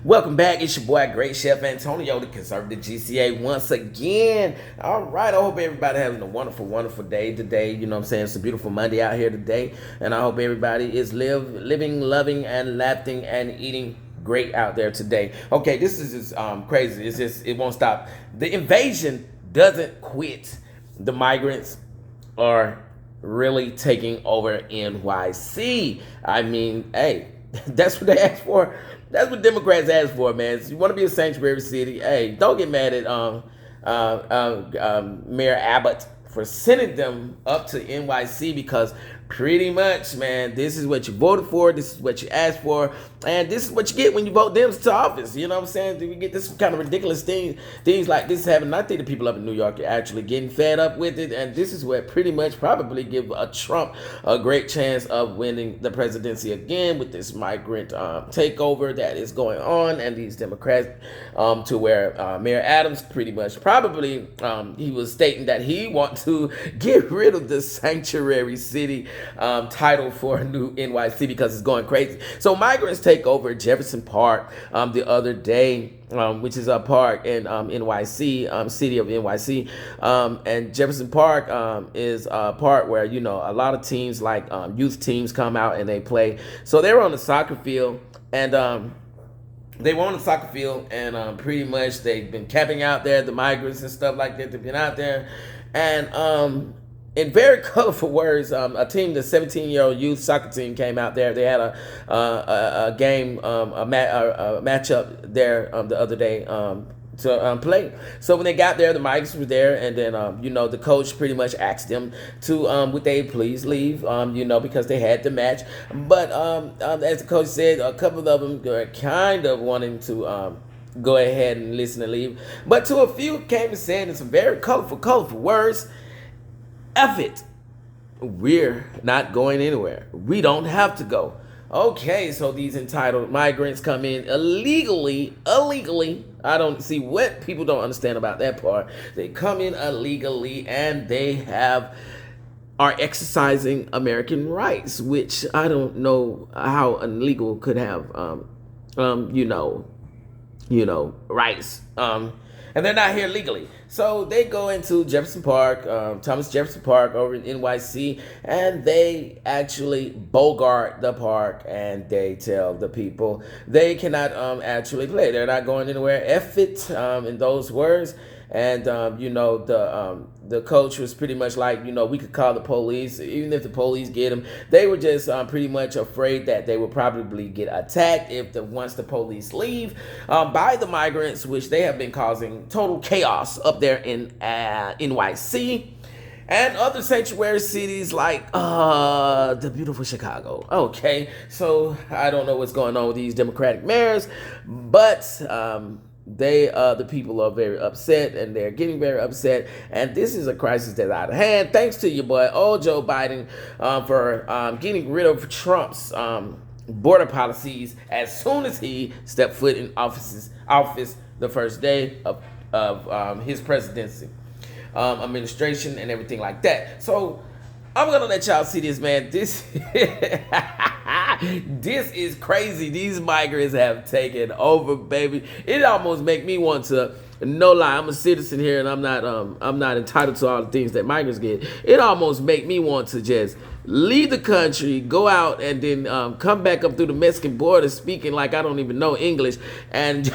Welcome back. It's your boy, Great Chef Antonio, the conservative GCA once again. All right, I hope everybody having a wonderful, wonderful day today. You know what I'm saying? It's a beautiful Monday out here today, and I hope everybody is living, loving, and laughing and eating great out there today. Okay, this is just crazy. It's just, it won't stop. The invasion doesn't quit. The migrants are really taking over NYC. I mean, hey, that's what they asked for. That's what Democrats ask for, man. So you want to be a sanctuary city? Hey, don't get mad at Mayor Abbott for sending them up to NYC, because pretty much, man, this is what you voted for, this is what you asked for, and this is what you get when you vote them to office. You know what I'm saying? We get this kind of ridiculous things like this happening. I think the people up in New York are actually getting fed up with it, and this is what pretty much probably give Trump a great chance of winning the presidency again, with this migrant takeover that is going on, and these Democrats to where Mayor Adams pretty much probably he was stating that he wants to get rid of the sanctuary city title for a new NYC because it's going crazy. So migrants take over Jefferson Park the other day, which is a park in NYC, city of NYC, and Jefferson Park is a park where, you know, a lot of teams like youth teams come out and they play. So they were on the soccer field, and pretty much they've been camping out there, the migrants and stuff like that. They've been out there, and in very colorful words, a team, the 17-year-old youth soccer team, came out there. They had a game, a matchup there the other day to play. So when they got there, the migrants were there, and then you know, the coach pretty much asked them to would they please leave, you know, because they had the match. But as the coach said, a couple of them were kind of wanting to go ahead and listen and leave, but to a few came and said in some very colorful words, F it, we're not going anywhere. We don't have to go. Okay, so these entitled migrants come in illegally. I don't see what people don't understand about that part. They come in illegally, and they are exercising American rights, which I don't know how illegal could have you know, rights. And they're not here legally. So they go into Jefferson Park, Thomas Jefferson Park over in NYC, and they actually bogart the park, and they tell the people they cannot actually play. They're not going anywhere. F it, in those words. And you know, the coach was pretty much like, you know, we could call the police. Even if the police get them, they were just pretty much afraid that they would probably get attacked once the police leave by the migrants, which they have been causing total chaos up there in NYC and other sanctuary cities like the beautiful Chicago. Okay, so I don't know what's going on with these Democratic mayors, but the people are very upset, and they're getting very upset, and this is a crisis that's out of hand. Thanks to your boy, old Joe Biden, for getting rid of Trump's border policies as soon as he stepped foot in office the first day of his presidency, administration, and everything like that. So I'm gonna let y'all see this, man. This this is crazy. These migrants have taken over, baby. It almost make me want to, no lie, I'm a citizen here, and I'm not entitled to all the things that migrants get. It almost make me want to just leave the country, go out, and then come back up through the Mexican border speaking like I don't even know English, and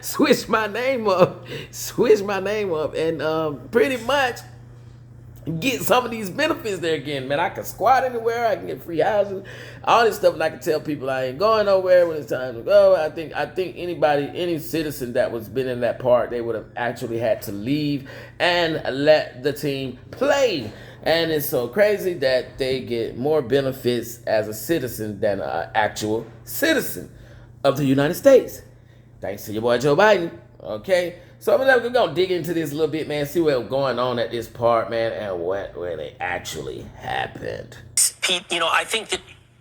switch my name up, and pretty much get some of these benefits there again, man. I can squat anywhere, I can get free housing, all this stuff, and I can tell people I ain't going nowhere when it's time to go. I think any citizen that was been in that park, they would have actually had to leave and let the team play. And it's so crazy that they get more benefits as a citizen than an actual citizen of the United States. Thanks to your boy Joe Biden. Okay, so we're gonna dig into this a little bit, man. See what's going on at this part, man, and what really actually happened. Pete, you know, I think that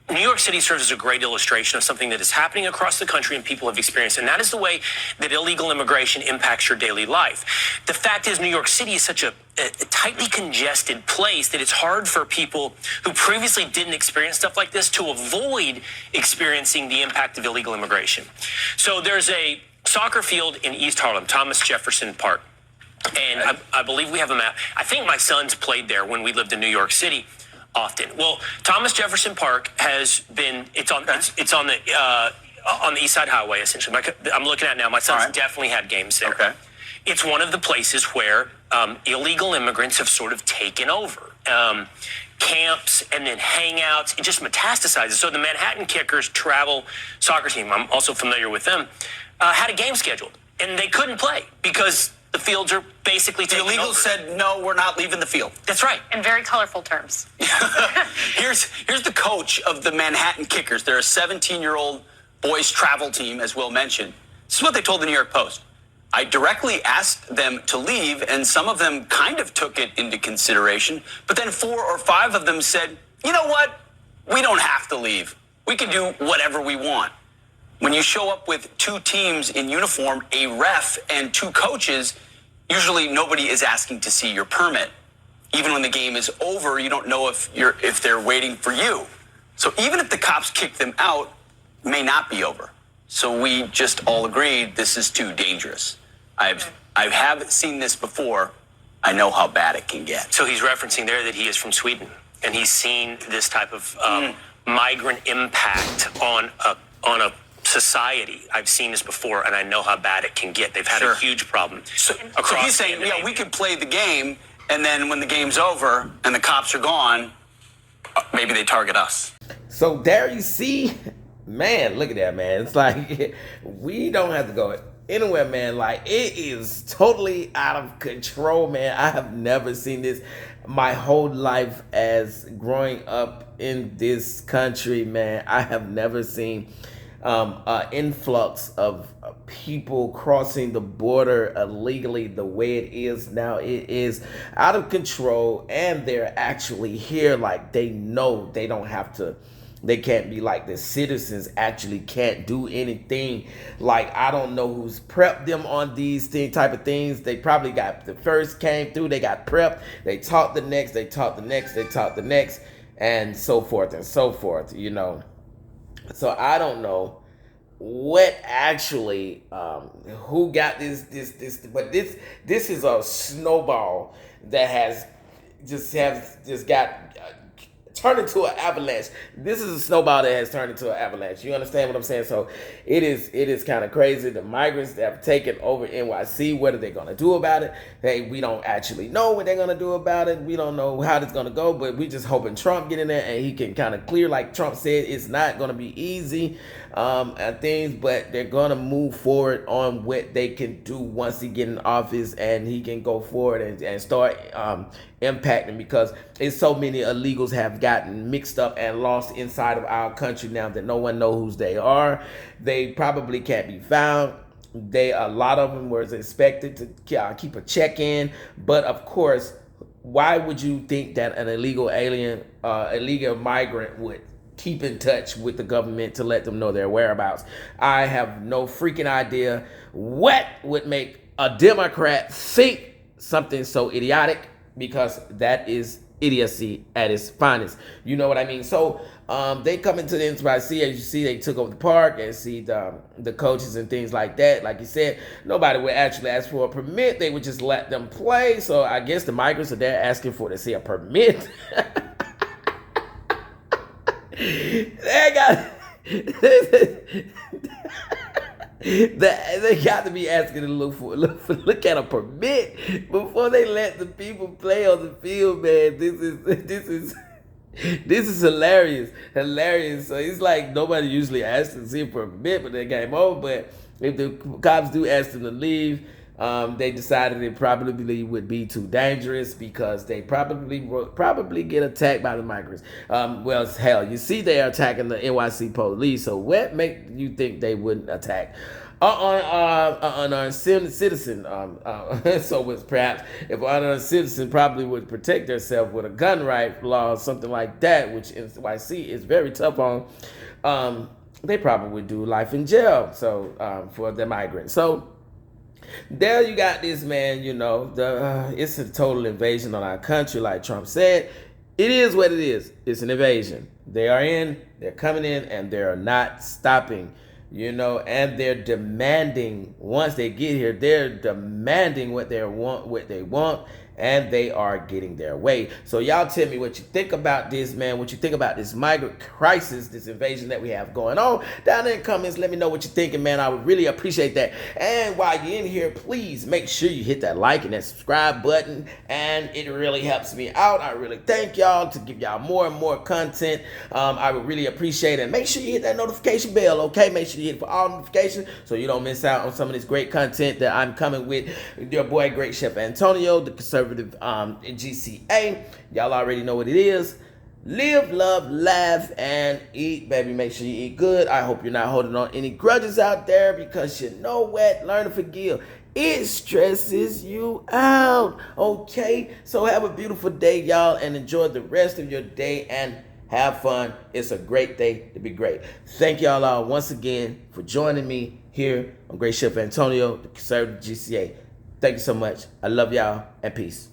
New York City serves as a great illustration of something that is happening across the country and people have experienced, and that is the way that illegal immigration impacts your daily life. The fact is, New York City is such a tightly congested place that it's hard for people who previously didn't experience stuff like this to avoid experiencing the impact of illegal immigration. So there's a soccer field in East Harlem, Thomas Jefferson Park, and I believe we have a map. I think my sons played there when we lived in New York City often. Well, Thomas Jefferson Park has been, it's on the East Side Highway, essentially. I'm looking at it now. My sons definitely had games there. Okay. It's one of the places where illegal immigrants have sort of taken over. Camps and then hangouts, it just metastasizes. So the Manhattan Kickers travel soccer team, I'm also familiar with them, had a game scheduled. And they couldn't play because the fields are basically taken over. The illegals said, no, we're not leaving the field. That's right. In very colorful terms. Here's the coach of the Manhattan Kickers. They're a 17-year-old boys travel team, as Will mentioned. This is what they told the New York Post. I directly asked them to leave, and some of them kind of took it into consideration. But then 4 or 5 of them said, you know what? We don't have to leave. We can do whatever we want. When you show up with 2 teams in uniform, a ref, and 2 coaches, usually nobody is asking to see your permit. Even when the game is over, you don't know if they're waiting for you. So even if the cops kick them out, it may not be over. So we just all agreed this is too dangerous. I have seen this before. I know how bad it can get. So he's referencing there that he is from Sweden, and he's seen this type of migrant impact on a society. I've seen this before, and I know how bad it can get. They've had a huge problem. So he's saying, yeah, we could play the game, and then when the game's over and the cops are gone, maybe they target us. So there you see, man, look at that, man. It's like we don't have to go anywhere, man. Like, it is totally out of control, man. I have never seen this my whole life as growing up in this country, man. I have never seen influx of people crossing the border illegally the way it is now. It is out of control, and they're actually here like they know they don't have to. They can't be like the citizens actually can't do anything. Like, I don't know who's prepped them on these type of things. They probably got the first came through, they got prepped, they taught the next, they taught the next, they taught the next, and so forth and so forth, you know. So I don't know what actually who got this, but this is a snowball that has just got turned into an avalanche. This is a snowball that has turned into an avalanche. You understand what I'm saying? So it is kind of crazy. The migrants that have taken over NYC, what are they going to do about it? We don't actually know what they're going to do about it. We don't know how it's going to go, but we just hoping Trump get in there and he can kind of clear, like Trump said, it's not going to be easy and things, but they're going to move forward on what they can do once he get in office and he can go forward and start impacting, because it's so many illegals have gotten mixed up and lost inside of our country now that no one knows who they are. They probably can't be found. A lot of them was expected to keep a check-in, but of course, why would you think that an illegal alien, illegal migrant would keep in touch with the government to let them know their whereabouts? I have no freaking idea what would make a Democrat think something so idiotic, because that is idiocy at its finest. You know what I mean? So they come into the NYC, as you see, they took over the park and see the coaches and things like that. Like you said, nobody would actually ask for a permit. They would just let them play. So I guess the migrants are there asking for to see a permit. They got to be asking to look at a permit before they let the people play on the field, man. This is hilarious. So it's like nobody usually asks to see a permit, but they game over. But if the cops do ask them to leave, They decided it probably would be too dangerous because they probably get attacked by the migrants. Well, hell, you see they are attacking the NYC police. So what make you think they wouldn't attack an unarmed citizen? So it's perhaps if an unarmed citizen probably would protect themselves with a gun right law or something like that, which NYC is very tough on. They probably would do life in jail. So for the migrants. So there you got this, man. You know, it's a total invasion on our country, like Trump said. It is what it is. It's an invasion. They're coming in, and they're not stopping. You know, and they're demanding, once they get here, they're demanding what they want, and they are getting their way. So y'all tell me what you think about this, man. What you think about this migrant crisis, this invasion that we have going on. Down there in the comments, let me know what you're thinking, man. I would really appreciate that. And while you're in here, please make sure you hit that like and that subscribe button. And it really helps me out. I really thank y'all to give y'all more and more content. I would really appreciate it. And make sure you hit that notification bell, okay? Make sure you hit it for all notifications so you don't miss out on some of this great content that I'm coming with. Your boy, Great Chef Antonio, the conservative GCA. Y'all already know what it is. Live, love, laugh, and eat, baby. Make sure you eat good. I hope you're not holding on any grudges out there, because you know what? Learn to forgive. It stresses you out, okay? So have a beautiful day, y'all, and enjoy the rest of your day and have fun. It's a great day to be great. Thank y'all all once again for joining me here on Great Chef Antonio, the conservative GCA. Thank you so much. I love y'all, and peace.